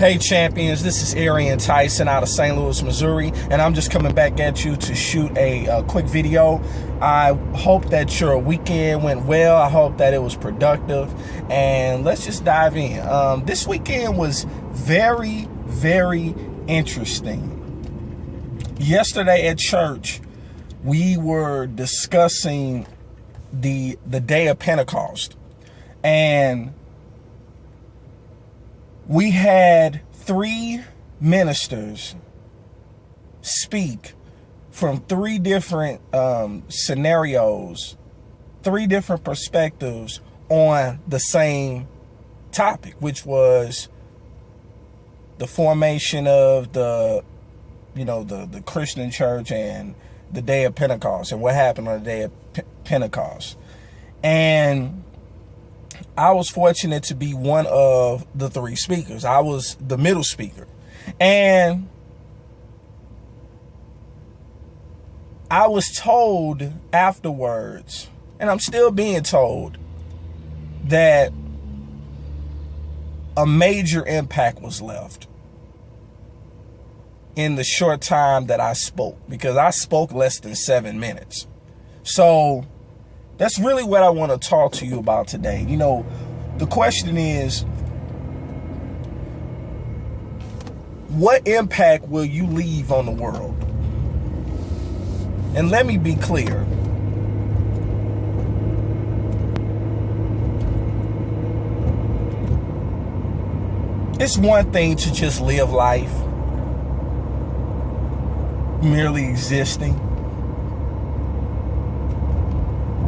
Hey champions, this is Arian Tyson out of St. Louis, Missouri, and I'm just coming back at you to shoot a quick video. I hope that your weekend went well. I hope that it was productive, and let's just dive in. This weekend was very, very interesting. Yesterday at church, we were discussing the day of Pentecost, and we had 3 ministers speak from 3 different scenarios, 3 different perspectives on the same topic, which was the formation of the Christian church and the day of Pentecost and what happened on the day of Pentecost. And I was fortunate to be one of the 3 speakers. I was the middle speaker. And I was told afterwards, and I'm still being told, that a major impact was left in the short time that I spoke, because I spoke less than 7 minutes. So that's really what I want to talk to you about today. You know, the question is, what impact will you leave on the world? And let me be clear. It's one thing to just live life, merely existing.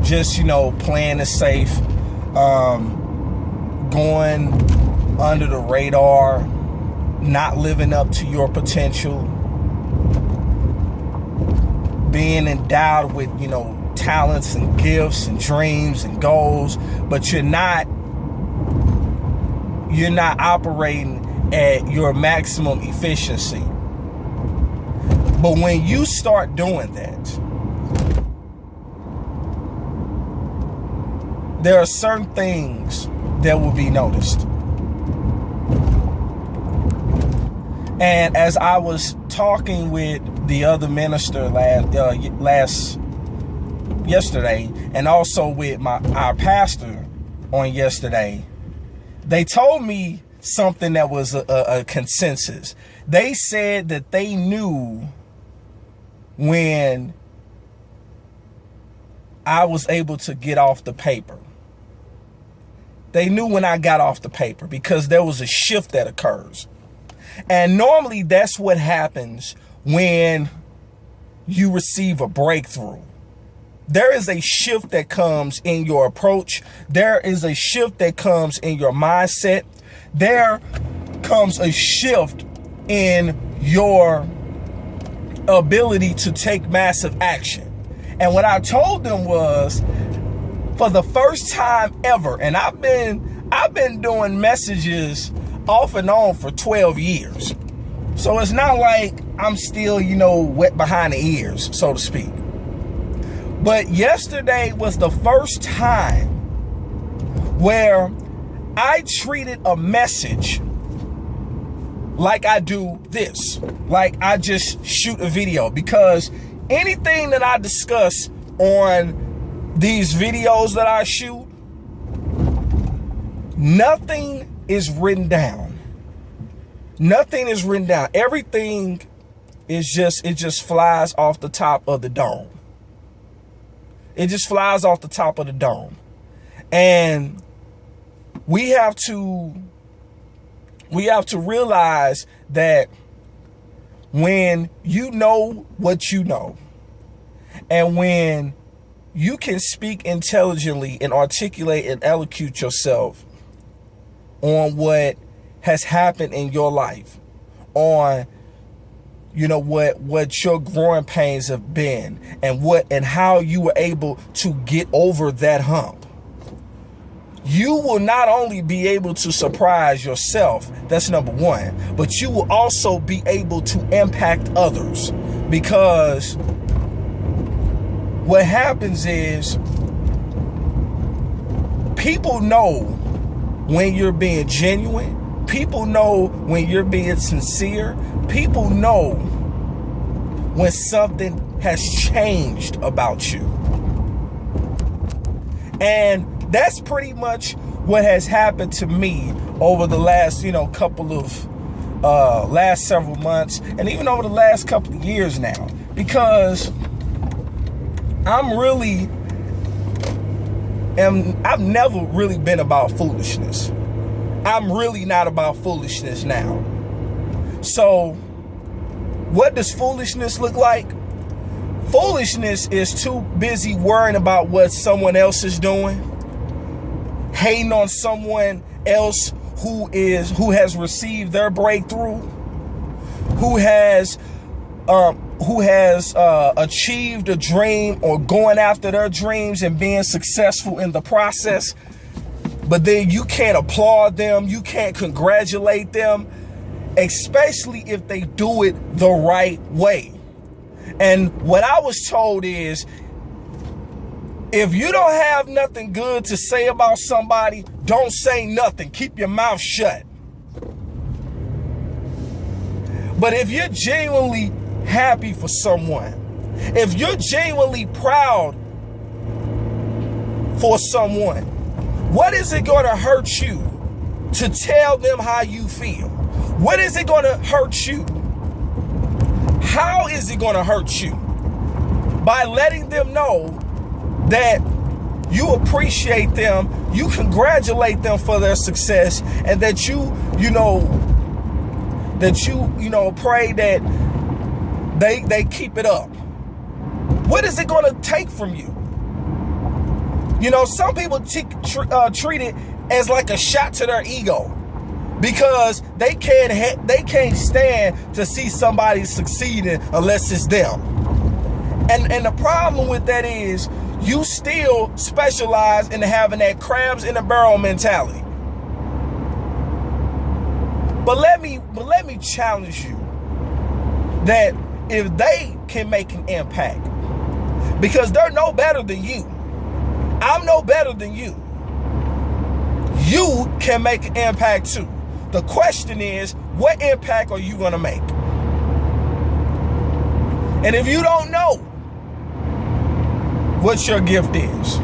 Just, playing it safe, going under the radar, not living up to your potential, being endowed with, talents and gifts and dreams and goals, but you're not operating at your maximum efficiency. But when you start doing that, there are certain things that will be noticed. And as I was talking with the other minister yesterday, and also with our pastor on yesterday, they told me something that was a consensus. They said that they knew when I was able to get off the paper. They knew when I got off the paper, because there was a shift that occurs. And normally that's what happens when you receive a breakthrough. There is a shift that comes in your approach. There is a shift that comes in your mindset. There comes a shift in your ability to take massive action. And what I told them was, for the first time ever, and I've been doing messages off and on for 12 years. So it's not like I'm still, wet behind the ears, so to speak. But yesterday was the first time where I treated a message like I do this, like I just shoot a video, because anything that I discuss on these videos that I shoot, nothing is written down. Nothing is written down. Everything is it just flies off the top of the dome. It just flies off the top of the dome. And we have to realize that when you know what you know, and when you can speak intelligently and articulate and elocute yourself on what has happened in your life, on what your growing pains have been, and how you were able to get over that hump, you will not only be able to surprise yourself, that's number one, but you will also be able to impact others. Because what happens is, people know when you're being genuine, People know when you're being sincere. People know when something has changed about you. And that's pretty much what has happened to me over the last, last several months, and even over the last couple of years now, because I've never really been about foolishness. I'm really not about foolishness now. So what does foolishness look like? Foolishness is too busy worrying about what someone else is doing, hating on someone else who has received their breakthrough, who has achieved a dream or going after their dreams and being successful in the process. But then you can't applaud them, you can't congratulate them, especially if they do it the right way. And what I was told is, if you don't have nothing good to say about somebody, don't say nothing. Keep your mouth shut. But if you're genuinely happy for someone, if you're genuinely proud for someone, what is it going to hurt you to tell them how you feel? What is it going to hurt you? How is it going to hurt you? By letting them know that you appreciate them, you congratulate them for their success, and that you pray that they keep it up. What is it going to take from you? Some people treat it as like a shot to their ego, because they can't stand to see somebody succeeding unless it's them. And the problem with that is, you still specialize in having that crabs in a barrel mentality. But let me challenge you that if they can make an impact, because they're no better than you, I'm no better than you, you can make an impact too. The question is, what impact are you going to make? And if you don't know what your gift is,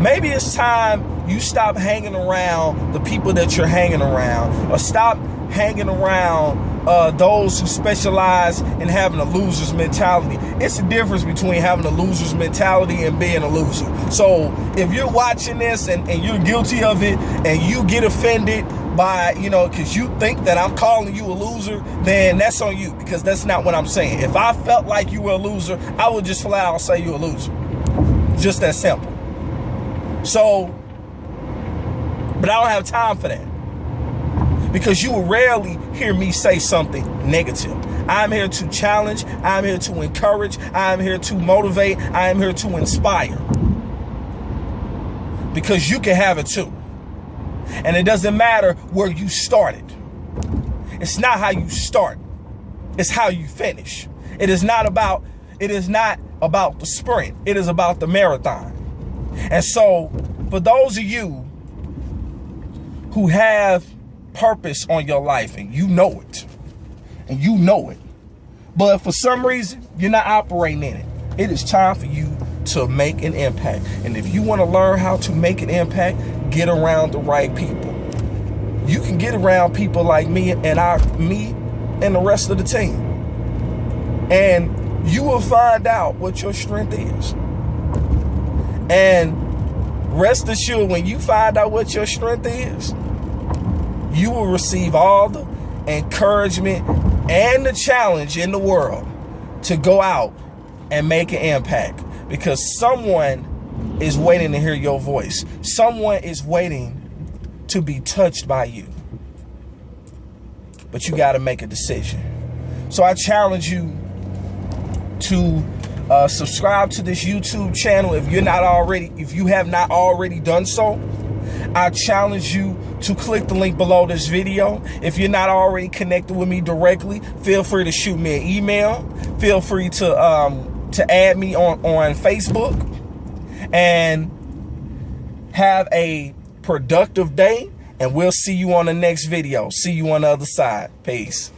maybe it's time you stop hanging around the people that you're hanging around, or stop hanging around those who specialize in having a loser's mentality. It's the difference between having a loser's mentality and being a loser. So if you're watching this and you're guilty of it, and you get offended by, because you think that I'm calling you a loser, then that's on you, because that's not what I'm saying. If I felt like you were a loser, I would just flat out say you're a loser. Just that simple. So, but I don't have time for that, because you will rarely hear me say something negative. I'm here to challenge. I'm here to encourage. I'm here to motivate. I am here to inspire, because you can have it too. And it doesn't matter where you started. It's not how you start. It's how you finish. It is not about the sprint. It is about the marathon. And so, for those of you who have purpose on your life, and you know it, but for some reason you're not operating in it, it is time for you to make an impact. And if you want to learn how to make an impact, get around the right people. You can get around people like me and the rest of the team, and you will find out what your strength is. And rest assured, when you find out what your strength is, you will receive all the encouragement and the challenge in the world to go out and make an impact, because someone is waiting to hear your voice. Someone is waiting to be touched by you. But you got to make a decision. So I challenge you to subscribe to this YouTube channel if you have not already done so. I challenge you to click the link below this video. If you're not already connected with me directly, feel free to shoot me an email. Feel free to add me on Facebook, and have a productive day And we'll see you on the next video. See you on the other side. Peace.